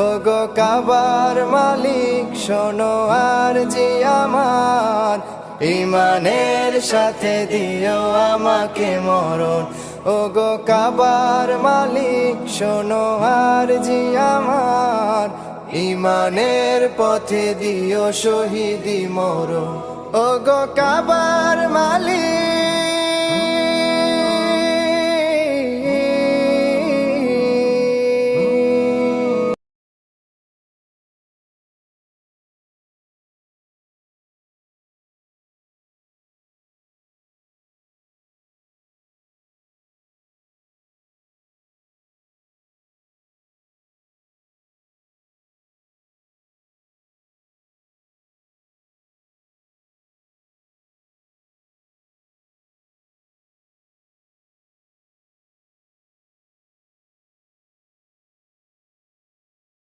ওগো কাবার মালিক শোনো আর জি আমার, ইমানের সাথে দিও আমাকে মরণ। ওগো কাবার মালিক শোনো আর জি আমার, ইমানের পথে দিও শহীদি মরণ। ওগো কাবার মালিক